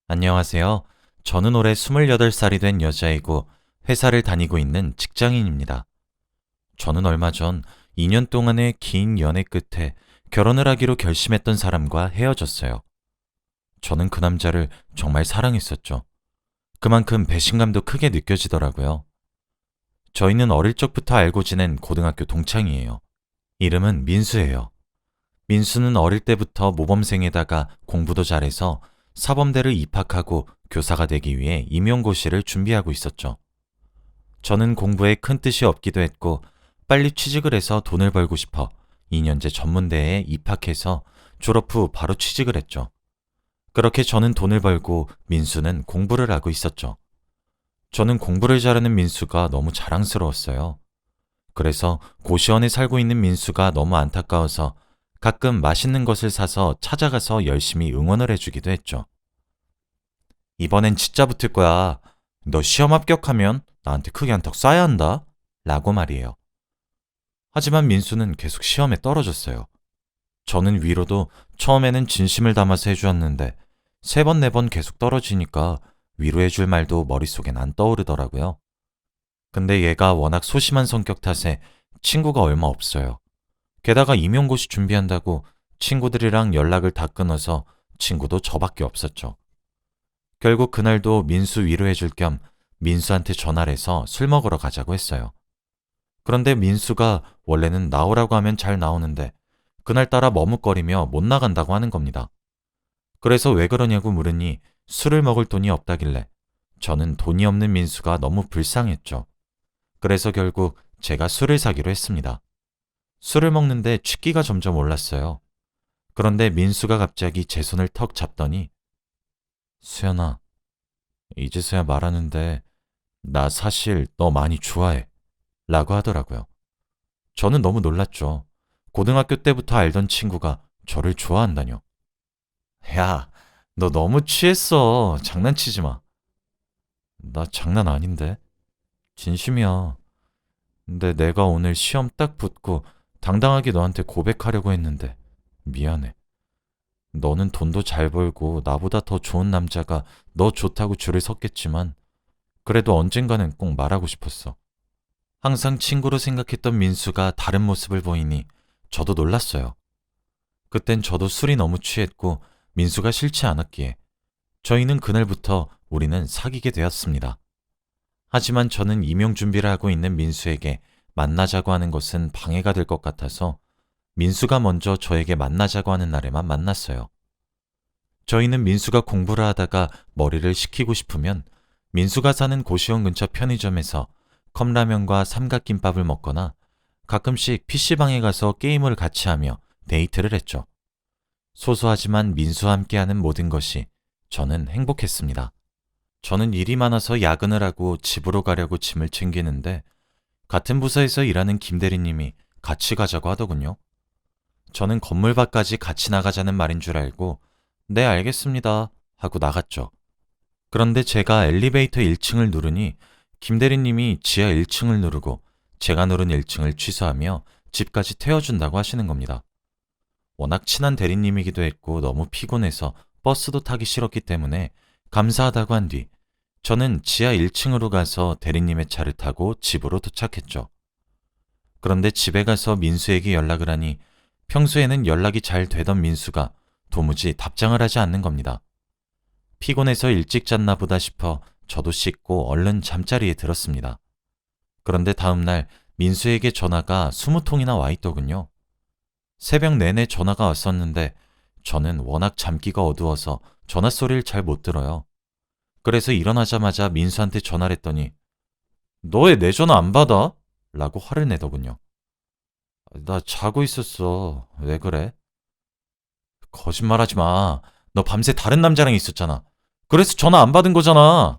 안녕하세요. 저는 올해 28살이 된 여자이고 회사를 다니고 있는 직장인입니다. 저는 얼마 전 2년 동안의 긴 연애 끝에 결혼을 하기로 결심했던 사람과 헤어졌어요. 저는 그 남자를 정말 사랑했었죠. 그만큼 배신감도 크게 느껴지더라고요. 저희는 어릴 적부터 알고 지낸 고등학교 동창이에요. 이름은 민수예요. 민수는 어릴 때부터 모범생에다가 공부도 잘해서 사범대를 입학하고 교사가 되기 위해 임용고시를 준비하고 있었죠. 저는 공부에 큰 뜻이 없기도 했고 빨리 취직을 해서 돈을 벌고 싶어 2년제 전문대에 입학해서 졸업 후 바로 취직을 했죠. 그렇게 저는 돈을 벌고 민수는 공부를 하고 있었죠. 저는 공부를 잘하는 민수가 너무 자랑스러웠어요. 그래서 고시원에 살고 있는 민수가 너무 안타까워서 가끔 맛있는 것을 사서 찾아가서 열심히 응원을 해주기도 했죠. 이번엔 진짜 붙을 거야. 너 시험 합격하면 나한테 크게 한턱 쏴야 한다. 라고 말이에요. 하지만 민수는 계속 시험에 떨어졌어요. 저는 위로도 처음에는 진심을 담아서 해주었는데 3번, 4번 계속 떨어지니까 위로해줄 말도 머릿속엔 안 떠오르더라고요. 근데 얘가 워낙 소심한 성격 탓에 친구가 얼마 없어요. 게다가 임용고시 준비한다고 친구들이랑 연락을 다 끊어서 친구도 저밖에 없었죠. 결국 그날도 민수 위로해줄 겸 민수한테 전화를 해서 술 먹으러 가자고 했어요. 그런데 민수가 원래는 나오라고 하면 잘 나오는데 그날따라 머뭇거리며 못 나간다고 하는 겁니다. 그래서 왜 그러냐고 물으니 술을 먹을 돈이 없다길래 저는 돈이 없는 민수가 너무 불쌍했죠. 그래서 결국 제가 술을 사기로 했습니다. 술을 먹는데 취기가 점점 올랐어요. 그런데 민수가 갑자기 제 손을 턱 잡더니 수연아, 이제서야 말하는데 나 사실 너 많이 좋아해 라고 하더라고요. 저는 너무 놀랐죠. 고등학교 때부터 알던 친구가 저를 좋아한다뇨. 야, 너 너무 취했어. 장난치지 마. 나 장난 아닌데. 진심이야. 근데 내가 오늘 시험 딱 붙고 당당하게 너한테 고백하려고 했는데 미안해. 너는 돈도 잘 벌고 나보다 더 좋은 남자가 너 좋다고 줄을 섰겠지만 그래도 언젠가는 꼭 말하고 싶었어. 항상 친구로 생각했던 민수가 다른 모습을 보이니 저도 놀랐어요. 그땐 저도 술이 너무 취했고 민수가 싫지 않았기에 저희는 그날부터 우리는 사귀게 되었습니다. 하지만 저는 임용 준비를 하고 있는 민수에게 만나자고 하는 것은 방해가 될 것 같아서 민수가 먼저 저에게 만나자고 하는 날에만 만났어요. 저희는 민수가 공부를 하다가 머리를 식히고 싶으면 민수가 사는 고시원 근처 편의점에서 컵라면과 삼각김밥을 먹거나 가끔씩 PC방에 가서 게임을 같이 하며 데이트를 했죠. 소소하지만 민수와 함께하는 모든 것이 저는 행복했습니다. 저는 일이 많아서 야근을 하고 집으로 가려고 짐을 챙기는데 같은 부서에서 일하는 김 대리님이 같이 가자고 하더군요. 저는 건물 밖까지 같이 나가자는 말인 줄 알고 네, 알겠습니다 하고 나갔죠. 그런데 제가 엘리베이터 1층을 누르니 김 대리님이 지하 1층을 누르고 제가 누른 1층을 취소하며 집까지 태워준다고 하시는 겁니다. 워낙 친한 대리님이기도 했고 너무 피곤해서 버스도 타기 싫었기 때문에 감사하다고 한 뒤 저는 지하 1층으로 가서 대리님의 차를 타고 집으로 도착했죠. 그런데 집에 가서 민수에게 연락을 하니 평소에는 연락이 잘 되던 민수가 도무지 답장을 하지 않는 겁니다. 피곤해서 일찍 잤나 보다 싶어 저도 씻고 얼른 잠자리에 들었습니다. 그런데 다음날 민수에게 전화가 20통이나 와 있더군요. 새벽 내내 전화가 왔었는데 저는 워낙 잠기가 어두워서 전화 소리를 잘 못 들어요. 그래서 일어나자마자 민수한테 전화를 했더니 너 왜 내 전화 안 받아? 라고 화를 내더군요. 나 자고 있었어. 왜 그래? 거짓말하지 마. 너 밤새 다른 남자랑 있었잖아. 그래서 전화 안 받은 거잖아.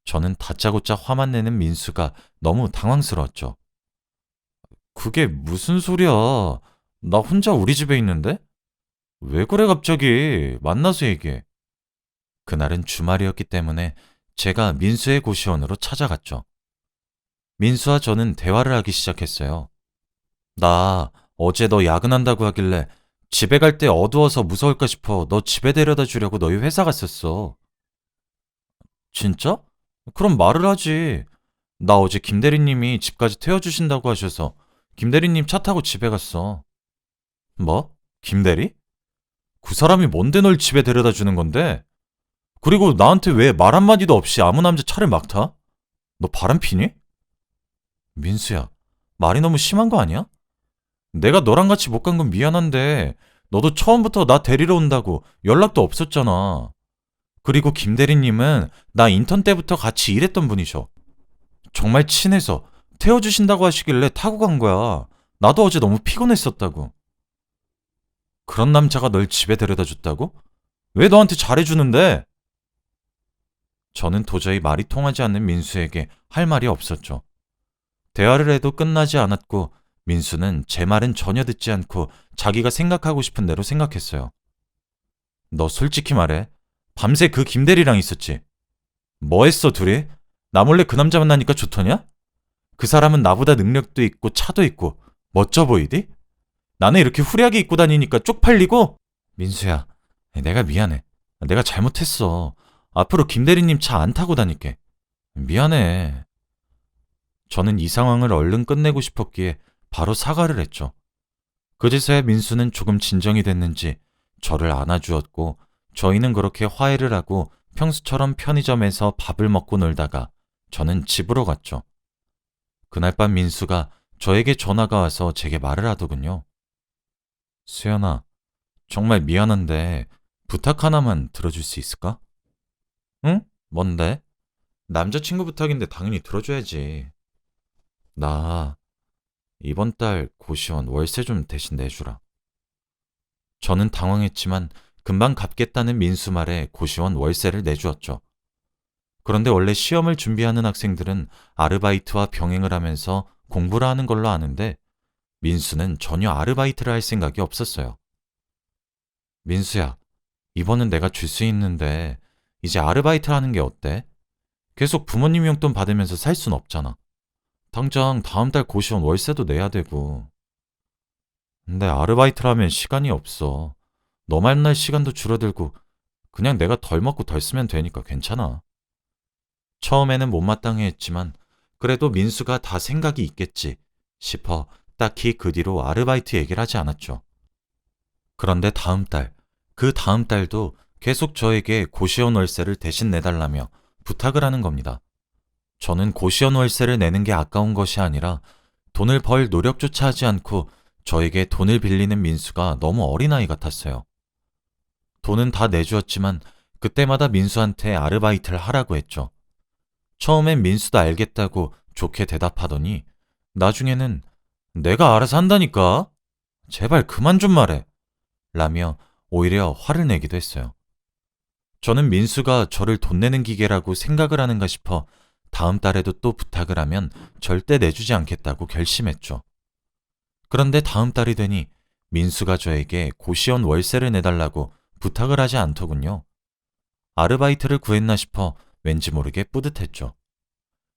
저는 다짜고짜 화만 내는 민수가 너무 당황스러웠죠. 그게 무슨 소리야. 나 혼자 우리 집에 있는데? 왜 그래 갑자기. 만나서 얘기해. 그날은 주말이었기 때문에 제가 민수의 고시원으로 찾아갔죠. 민수와 저는 대화를 하기 시작했어요. 나 어제 너 야근한다고 하길래 집에 갈 때 어두워서 무서울까 싶어 너 집에 데려다 주려고 너희 회사 갔었어. 진짜? 그럼 말을 하지. 나 어제 김 대리님이 집까지 태워주신다고 하셔서 김 대리님 차 타고 집에 갔어. 뭐? 김 대리? 그 사람이 뭔데 널 집에 데려다 주는 건데? 그리고 나한테 왜 말 한마디도 없이 아무 남자 차를 막 타? 너 바람 피니? 민수야, 말이 너무 심한 거 아니야? 내가 너랑 같이 못 간 건 미안한데 너도 처음부터 나 데리러 온다고 연락도 없었잖아. 그리고 김 대리님은 나 인턴 때부터 같이 일했던 분이셔. 정말 친해서 태워주신다고 하시길래 타고 간 거야. 나도 어제 너무 피곤했었다고. 그런 남자가 널 집에 데려다 줬다고? 왜 너한테 잘해주는데? 저는 도저히 말이 통하지 않는 민수에게 할 말이 없었죠. 대화를 해도 끝나지 않았고 민수는 제 말은 전혀 듣지 않고 자기가 생각하고 싶은 대로 생각했어요. 너 솔직히 말해. 밤새 그 김대리랑 있었지? 뭐 했어 둘이? 나 몰래 그 남자 만나니까 좋더냐? 그 사람은 나보다 능력도 있고 차도 있고 멋져 보이디? 나는 이렇게 후리하게 입고 다니니까 쪽팔리고? 민수야, 내가 미안해. 내가 잘못했어. 앞으로 김 대리님 차 안 타고 다닐게. 미안해. 저는 이 상황을 얼른 끝내고 싶었기에 바로 사과를 했죠. 그제서야 민수는 조금 진정이 됐는지 저를 안아주었고 저희는 그렇게 화해를 하고 평소처럼 편의점에서 밥을 먹고 놀다가 저는 집으로 갔죠. 그날 밤 민수가 저에게 전화가 와서 제게 말을 하더군요. 수연아, 정말 미안한데 부탁 하나만 들어줄 수 있을까? 응? 뭔데? 남자친구 부탁인데 당연히 들어줘야지. 나 이번 달 고시원 월세 좀 대신 내주라. 저는 당황했지만 금방 갚겠다는 민수 말에 고시원 월세를 내주었죠. 그런데 원래 시험을 준비하는 학생들은 아르바이트와 병행을 하면서 공부를 하는 걸로 아는데 민수는 전혀 아르바이트를 할 생각이 없었어요. 민수야, 이번은 내가 줄 수 있는데 이제 아르바이트 하는 게 어때? 계속 부모님 용돈 받으면서 살 순 없잖아. 당장 다음 달 고시원 월세도 내야 되고. 근데 아르바이트라면 시간이 없어. 너 만날 시간도 줄어들고 그냥 내가 덜 먹고 덜 쓰면 되니까 괜찮아. 처음에는 못마땅해 했지만 그래도 민수가 다 생각이 있겠지 싶어 딱히 그 뒤로 아르바이트 얘기를 하지 않았죠. 그런데 다음 달, 그 다음 달도 계속 저에게 고시원 월세를 대신 내달라며 부탁을 하는 겁니다. 저는 고시원 월세를 내는 게 아까운 것이 아니라 돈을 벌 노력조차 하지 않고 저에게 돈을 빌리는 민수가 너무 어린아이 같았어요. 돈은 다 내주었지만 그때마다 민수한테 아르바이트를 하라고 했죠. 처음엔 민수도 알겠다고 좋게 대답하더니 나중에는 내가 알아서 한다니까? 제발 그만 좀 말해. 라며 오히려 화를 내기도 했어요. 저는 민수가 저를 돈 내는 기계라고 생각을 하는가 싶어 다음 달에도 또 부탁을 하면 절대 내주지 않겠다고 결심했죠. 그런데 다음 달이 되니 민수가 저에게 고시원 월세를 내달라고 부탁을 하지 않더군요. 아르바이트를 구했나 싶어 왠지 모르게 뿌듯했죠.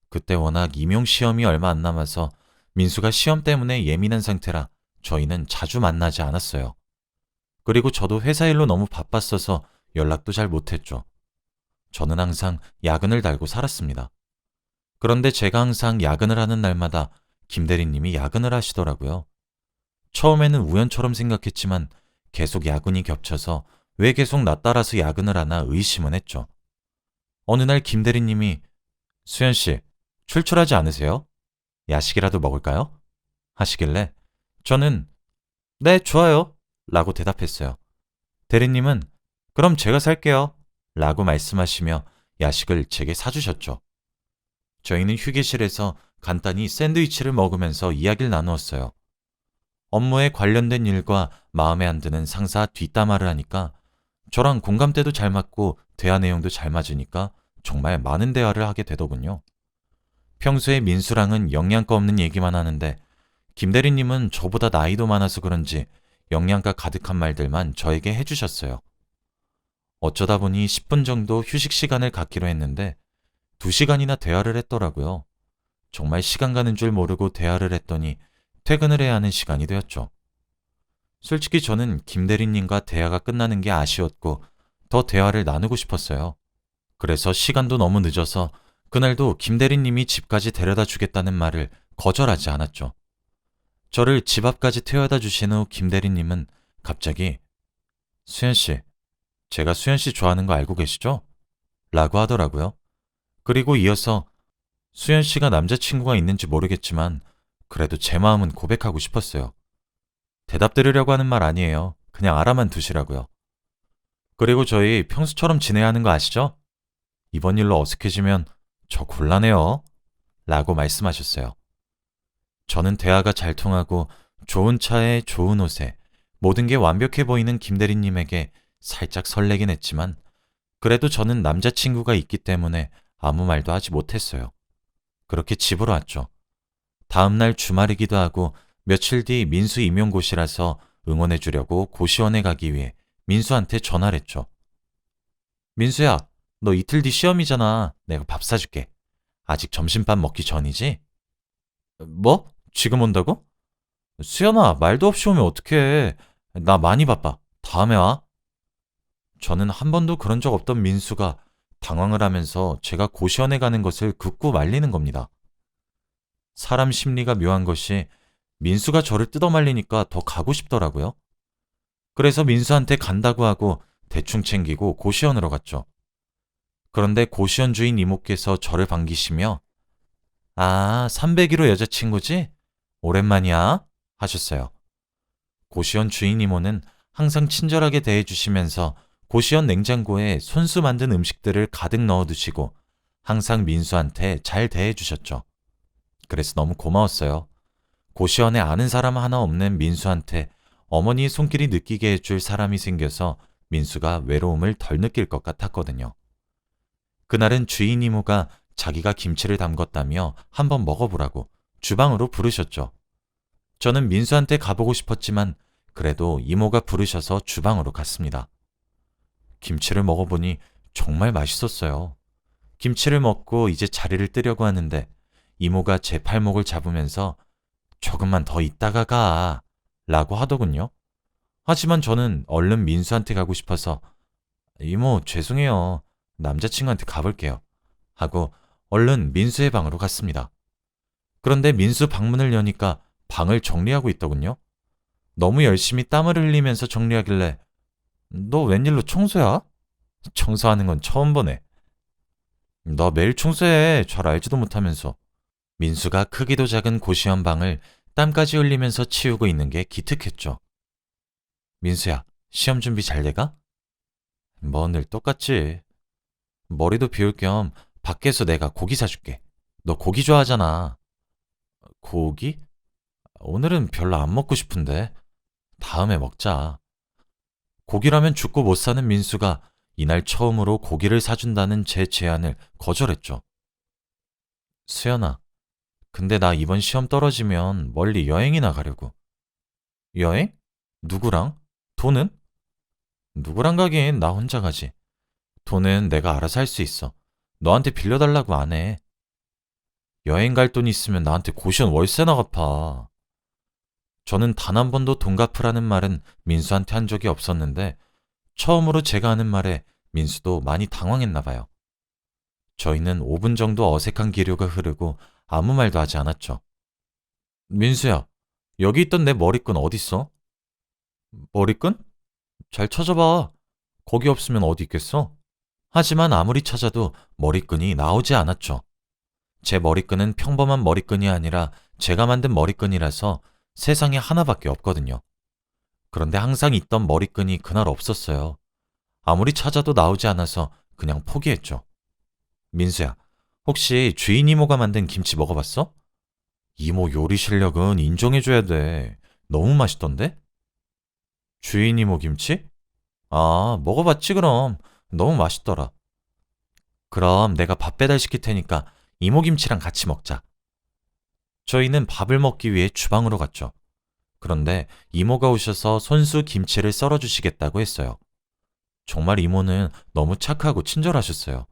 그때 워낙 임용 시험이 얼마 안 남아서 민수가 시험 때문에 예민한 상태라 저희는 자주 만나지 않았어요. 그리고 저도 회사 일로 너무 바빴어서 연락도 잘 못했죠. 저는 항상 야근을 달고 살았습니다. 그런데 제가 항상 야근을 하는 날마다 김 대리님이 야근을 하시더라고요. 처음에는 우연처럼 생각했지만 계속 야근이 겹쳐서 왜 계속 나 따라서 야근을 하나 의심은 했죠. 어느 날 김 대리님이 수연 씨, 출출하지 않으세요? 야식이라도 먹을까요? 하시길래 저는 네, 좋아요. 라고 대답했어요. 대리님은 그럼 제가 살게요. 라고 말씀하시며 야식을 제게 사주셨죠. 저희는 휴게실에서 간단히 샌드위치를 먹으면서 이야기를 나누었어요. 업무에 관련된 일과 마음에 안 드는 상사 뒷담화를 하니까 저랑 공감대도 잘 맞고 대화 내용도 잘 맞으니까 정말 많은 대화를 하게 되더군요. 평소에 민수랑은 영양가 없는 얘기만 하는데 김 대리님은 저보다 나이도 많아서 그런지 영양가 가득한 말들만 저에게 해주셨어요. 어쩌다 보니 10분 정도 휴식 시간을 갖기로 했는데 2시간이나 대화를 했더라고요. 정말 시간 가는 줄 모르고 대화를 했더니 퇴근을 해야 하는 시간이 되었죠. 솔직히 저는 김 대리님과 대화가 끝나는 게 아쉬웠고 더 대화를 나누고 싶었어요. 그래서 시간도 너무 늦어서 그날도 김 대리님이 집까지 데려다 주겠다는 말을 거절하지 않았죠. 저를 집 앞까지 태워다 주신 후 김 대리님은 갑자기 수연 씨, 제가 수연 씨 좋아하는 거 알고 계시죠? 라고 하더라고요. 그리고 이어서 수연 씨가 남자친구가 있는지 모르겠지만 그래도 제 마음은 고백하고 싶었어요. 대답 들으려고 하는 말 아니에요. 그냥 알아만 두시라고요. 그리고 저희 평소처럼 지내야 하는 거 아시죠? 이번 일로 어색해지면 저 곤란해요. 라고 말씀하셨어요. 저는 대화가 잘 통하고 좋은 차에 좋은 옷에 모든 게 완벽해 보이는 김 대리님에게 살짝 설레긴 했지만 그래도 저는 남자친구가 있기 때문에 아무 말도 하지 못했어요. 그렇게 집으로 왔죠. 다음날 주말이기도 하고 며칠 뒤 민수 임용고시라서 응원해 주려고 고시원에 가기 위해 민수한테 전화를 했죠. 민수야, 너 이틀 뒤 시험이잖아. 내가 밥 사줄게. 아직 점심밥 먹기 전이지? 뭐? 지금 온다고? 수연아, 말도 없이 오면 어떡해. 나 많이 바빠. 다음에 와. 저는 한 번도 그런 적 없던 민수가 당황을 하면서 제가 고시원에 가는 것을 극구 말리는 겁니다. 사람 심리가 묘한 것이 민수가 저를 뜯어말리니까 더 가고 싶더라고요. 그래서 민수한테 간다고 하고 대충 챙기고 고시원으로 갔죠. 그런데 고시원 주인 이모께서 저를 반기시며 아, 301호 여자친구지? 오랜만이야? 하셨어요. 고시원 주인 이모는 항상 친절하게 대해주시면서 고시원 냉장고에 손수 만든 음식들을 가득 넣어두시고 항상 민수한테 잘 대해주셨죠. 그래서 너무 고마웠어요. 고시원에 아는 사람 하나 없는 민수한테 어머니의 손길이 느끼게 해줄 사람이 생겨서 민수가 외로움을 덜 느낄 것 같았거든요. 그날은 주인 이모가 자기가 김치를 담궜다며 한번 먹어보라고 주방으로 부르셨죠. 저는 민수한테 가보고 싶었지만 그래도 이모가 부르셔서 주방으로 갔습니다. 김치를 먹어보니 정말 맛있었어요. 김치를 먹고 이제 자리를 뜨려고 하는데 이모가 제 팔목을 잡으면서 조금만 더 있다가 가 라고 하더군요. 하지만 저는 얼른 민수한테 가고 싶어서 이모 죄송해요. 남자친구한테 가볼게요. 하고 얼른 민수의 방으로 갔습니다. 그런데 민수 방문을 여니까 방을 정리하고 있더군요. 너무 열심히 땀을 흘리면서 정리하길래 너 웬일로 청소야? 청소하는 건 처음 보네. 너 매일 청소해. 잘 알지도 못하면서. 민수가 크기도 작은 고시원 방을 땀까지 흘리면서 치우고 있는 게 기특했죠. 민수야, 시험 준비 잘 돼가? 뭐 늘 똑같지. 머리도 비울 겸 밖에서 내가 고기 사줄게. 너 고기 좋아하잖아. 고기? 오늘은 별로 안 먹고 싶은데. 다음에 먹자. 고기라면 죽고 못 사는 민수가 이날 처음으로 고기를 사준다는 제 제안을 거절했죠. 수연아, 근데 나 이번 시험 떨어지면 멀리 여행이나 가려고. 여행? 누구랑? 돈은? 누구랑 가긴 나 혼자 가지. 돈은 내가 알아서 할 수 있어. 너한테 빌려달라고 안 해. 여행 갈 돈 있으면 나한테 고시원 월세나 갚아. 저는 단 한 번도 돈 갚으라는 말은 민수한테 한 적이 없었는데 처음으로 제가 하는 말에 민수도 많이 당황했나 봐요. 저희는 5분 정도 어색한 기류가 흐르고 아무 말도 하지 않았죠. 민수야, 여기 있던 내 머리끈 어딨어? 머리끈? 잘 찾아봐. 거기 없으면 어디 있겠어? 하지만 아무리 찾아도 머리끈이 나오지 않았죠. 제 머리끈은 평범한 머리끈이 아니라 제가 만든 머리끈이라서 세상에 하나밖에 없거든요. 그런데 항상 있던 머리끈이 그날 없었어요. 아무리 찾아도 나오지 않아서 그냥 포기했죠. 민수야, 혹시 주인 이모가 만든 김치 먹어봤어? 이모 요리 실력은 인정해줘야 돼. 너무 맛있던데? 주인 이모 김치? 아, 먹어봤지 그럼. 너무 맛있더라. 그럼 내가 밥 배달시킬 테니까 이모 김치랑 같이 먹자. 저희는 밥을 먹기 위해 주방으로 갔죠. 그런데 이모가 오셔서 손수 김치를 썰어주시겠다고 했어요. 정말 이모는 너무 착하고 친절하셨어요.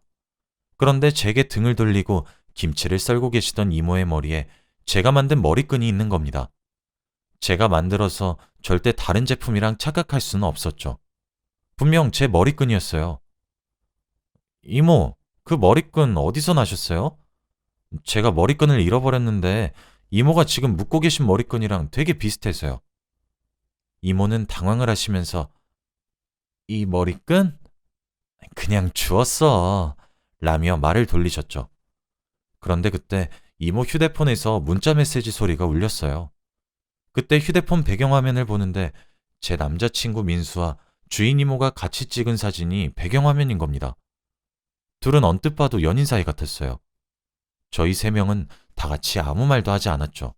그런데 제게 등을 돌리고 김치를 썰고 계시던 이모의 머리에 제가 만든 머리끈이 있는 겁니다. 제가 만들어서 절대 다른 제품이랑 착각할 수는 없었죠. 분명 제 머리끈이었어요. 이모, 그 머리끈 어디서 나셨어요? 제가 머리끈을 잃어버렸는데 이모가 지금 묶고 계신 머리끈이랑 되게 비슷해서요. 이모는 당황을 하시면서 이 머리끈? 그냥 주웠어. 라며 말을 돌리셨죠. 그런데 그때 이모 휴대폰에서 문자 메시지 소리가 울렸어요. 그때 휴대폰 배경화면을 보는데 제 남자친구 민수와 주인 이모가 같이 찍은 사진이 배경화면인 겁니다. 둘은 언뜻 봐도 연인 사이 같았어요. 저희 세 명은 다 같이 아무 말도 하지 않았죠.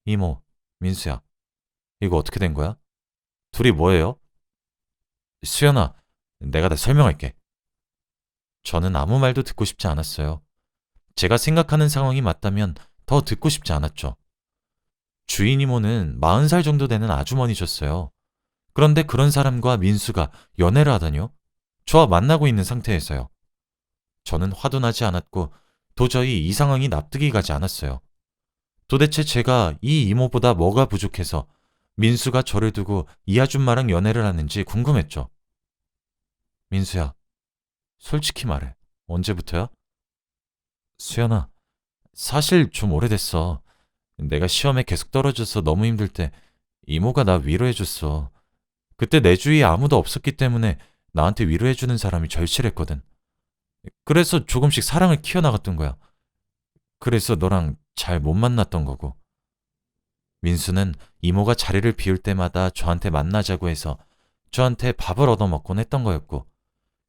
이모, 민수야, 이거 어떻게 된 거야? 둘이 뭐예요? 수연아, 내가 다 설명할게. 저는 아무 말도 듣고 싶지 않았어요. 제가 생각하는 상황이 맞다면 더 듣고 싶지 않았죠. 주인 이모는 40살 정도 되는 아주머니셨어요. 그런데 그런 사람과 민수가 연애를 하다뇨? 저와 만나고 있는 상태에서요. 저는 화도 나지 않았고 도저히 이 상황이 납득이 가지 않았어요. 도대체 제가 이 이모보다 뭐가 부족해서 민수가 저를 두고 이 아줌마랑 연애를 하는지 궁금했죠. 민수야, 솔직히 말해. 언제부터야? 수연아, 사실 좀 오래됐어. 내가 시험에 계속 떨어져서 너무 힘들 때 이모가 나 위로해줬어. 그때 내 주위에 아무도 없었기 때문에 나한테 위로해주는 사람이 절실했거든. 그래서 조금씩 사랑을 키워나갔던 거야. 그래서 너랑 잘 못 만났던 거고. 민수는 이모가 자리를 비울 때마다 저한테 만나자고 해서 저한테 밥을 얻어먹곤 했던 거였고,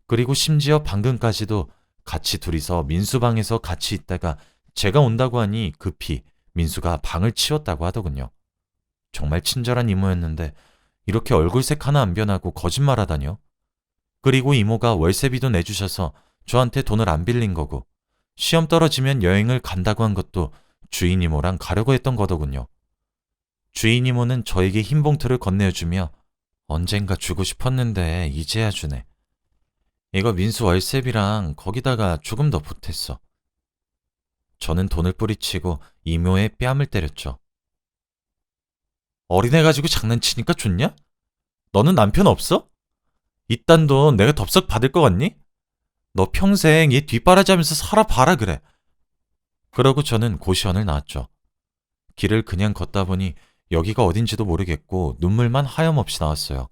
그리고 심지어 방금까지도 같이 둘이서 민수 방에서 같이 있다가 제가 온다고 하니 급히 민수가 방을 치웠다고 하더군요. 정말 친절한 이모였는데 이렇게 얼굴색 하나 안 변하고 거짓말하다뇨. 그리고 이모가 월세비도 내주셔서 저한테 돈을 안 빌린 거고, 시험 떨어지면 여행을 간다고 한 것도 주인 이모랑 가려고 했던 거더군요. 주인 이모는 저에게 흰 봉투를 건네주며 언젠가 주고 싶었는데 이제야 주네. 이거 민수 월세비랑 거기다가 조금 더 보탰어. 저는 돈을 뿌리치고 이모의 뺨을 때렸죠. 어린애 가지고 장난치니까 좋냐? 너는 남편 없어? 이딴 돈 내가 덥석 받을 것 같니? 너 평생 얘 뒷바라지하면서 살아봐라 그래. 그러고 저는 고시원을 나왔죠. 길을 그냥 걷다 보니 여기가 어딘지도 모르겠고 눈물만 하염없이 나왔어요.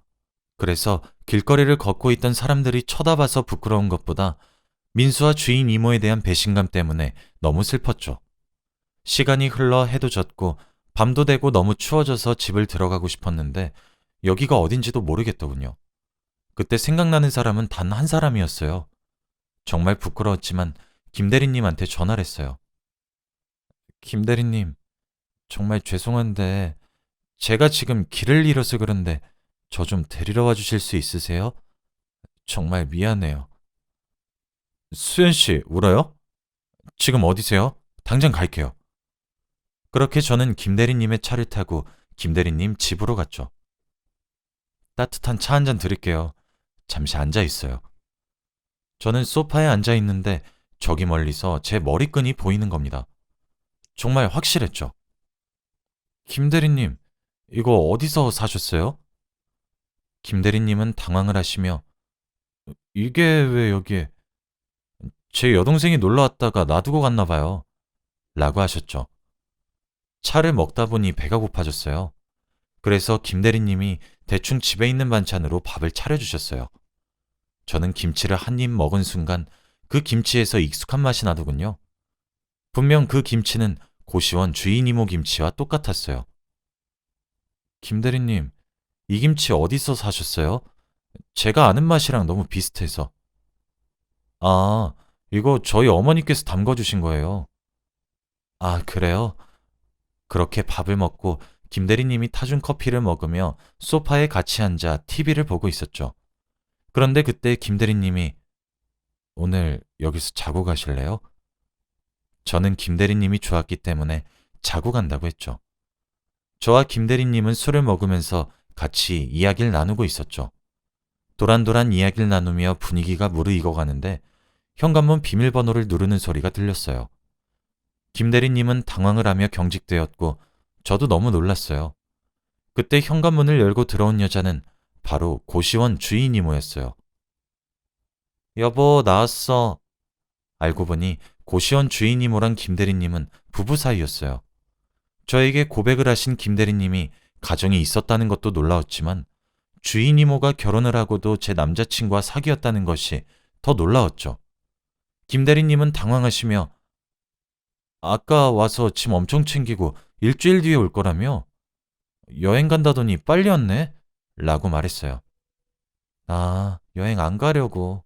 그래서 길거리를 걷고 있던 사람들이 쳐다봐서 부끄러운 것보다 민수와 주인 이모에 대한 배신감 때문에 너무 슬펐죠. 시간이 흘러 해도 졌고 밤도 되고 너무 추워져서 집을 들어가고 싶었는데 여기가 어딘지도 모르겠더군요. 그때 생각나는 사람은 단 한 사람이었어요. 정말 부끄러웠지만 김대리님한테 전화를 했어요. 김대리님, 정말 죄송한데 제가 지금 길을 잃어서 그런데 저 좀 데리러 와 주실 수 있으세요? 정말 미안해요. 수연 씨, 울어요? 지금 어디세요? 당장 갈게요. 그렇게 저는 김대리님의 차를 타고 김대리님 집으로 갔죠. 따뜻한 차 한 잔 드릴게요. 잠시 앉아 있어요. 저는 소파에 앉아 있는데 저기 멀리서 제 머리끈이 보이는 겁니다. 정말 확실했죠. 김대리님, 이거 어디서 사셨어요? 김대리님은 당황을 하시며 이게 왜 여기에 제 여동생이 놀러 왔다가 놔두고 갔나 봐요. 라고 하셨죠. 차를 먹다 보니 배가 고파졌어요. 그래서 김대리님이 대충 집에 있는 반찬으로 밥을 차려주셨어요. 저는 김치를 한 입 먹은 순간 그 김치에서 익숙한 맛이 나더군요. 분명 그 김치는 고시원 주인 이모 김치와 똑같았어요. 김대리님, 이 김치 어디서 사셨어요? 제가 아는 맛이랑 너무 비슷해서. 아, 이거 저희 어머니께서 담궈주신 거예요. 아, 그래요? 그렇게 밥을 먹고 김대리님이 타준 커피를 먹으며 소파에 같이 앉아 TV를 보고 있었죠. 그런데 그때 김대리님이 오늘 여기서 자고 가실래요? 저는 김대리님이 좋았기 때문에 자고 간다고 했죠. 저와 김대리님은 술을 먹으면서 같이 이야기를 나누고 있었죠. 도란도란 이야기를 나누며 분위기가 무르익어가는데 현관문 비밀번호를 누르는 소리가 들렸어요. 김대리님은 당황을 하며 경직되었고 저도 너무 놀랐어요. 그때 현관문을 열고 들어온 여자는 바로 고시원 주인 이모였어요. 여보, 나왔어. 알고 보니 고시원 주인 이모랑 김대리님은 부부 사이였어요. 저에게 고백을 하신 김대리님이 가정이 있었다는 것도 놀라웠지만 주인 이모가 결혼을 하고도 제 남자친구와 사귀었다는 것이 더 놀라웠죠. 김대리님은 당황하시며 아까 와서 짐 엄청 챙기고 일주일 뒤에 올 거라며 여행 간다더니 빨리 왔네? 라고 말했어요. 아, 여행 안 가려고.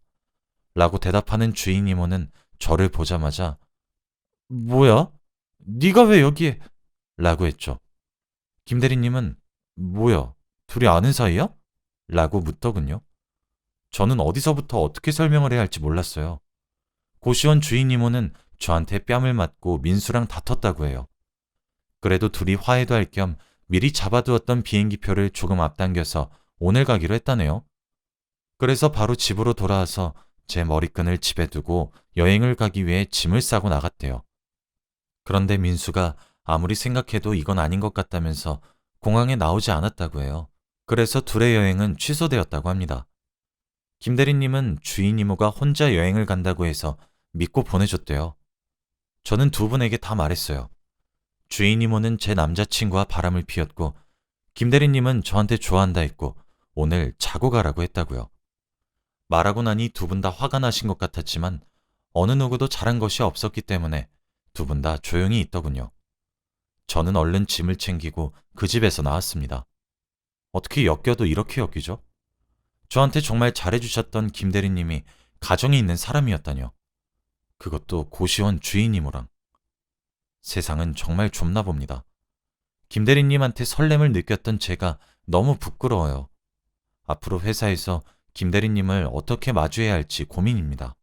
라고 대답하는 주인 이모는 저를 보자마자 뭐야? 네가 왜 여기에? 라고 했죠. 김대리님은 뭐야? 둘이 아는 사이야? 라고 묻더군요. 저는 어디서부터 어떻게 설명을 해야 할지 몰랐어요. 고시원 주인 이모는 저한테 뺨을 맞고 민수랑 다퉜다고 해요. 그래도 둘이 화해도 할 겸 미리 잡아두었던 비행기표를 조금 앞당겨서 오늘 가기로 했다네요. 그래서 바로 집으로 돌아와서 제 머리끈을 집에 두고 여행을 가기 위해 짐을 싸고 나갔대요. 그런데 민수가 아무리 생각해도 이건 아닌 것 같다면서 공항에 나오지 않았다고 해요. 그래서 둘의 여행은 취소되었다고 합니다. 김대리님은 주인 이모가 혼자 여행을 간다고 해서 믿고 보내줬대요. 저는 두 분에게 다 말했어요. 주인 이모는 제 남자친구와 바람을 피웠고 김대리님은 저한테 좋아한다 했고 오늘 자고 가라고 했다고요. 말하고 나니 두 분 다 화가 나신 것 같았지만 어느 누구도 잘한 것이 없었기 때문에 두 분 다 조용히 있더군요. 저는 얼른 짐을 챙기고 그 집에서 나왔습니다. 어떻게 엮여도 이렇게 엮이죠? 저한테 정말 잘해주셨던 김대리님이 가정이 있는 사람이었다뇨. 그것도 고시원 주인이모랑. 세상은 정말 좁나 봅니다. 김대리님한테 설렘을 느꼈던 제가 너무 부끄러워요. 앞으로 회사에서 김대리님을 어떻게 마주해야 할지 고민입니다.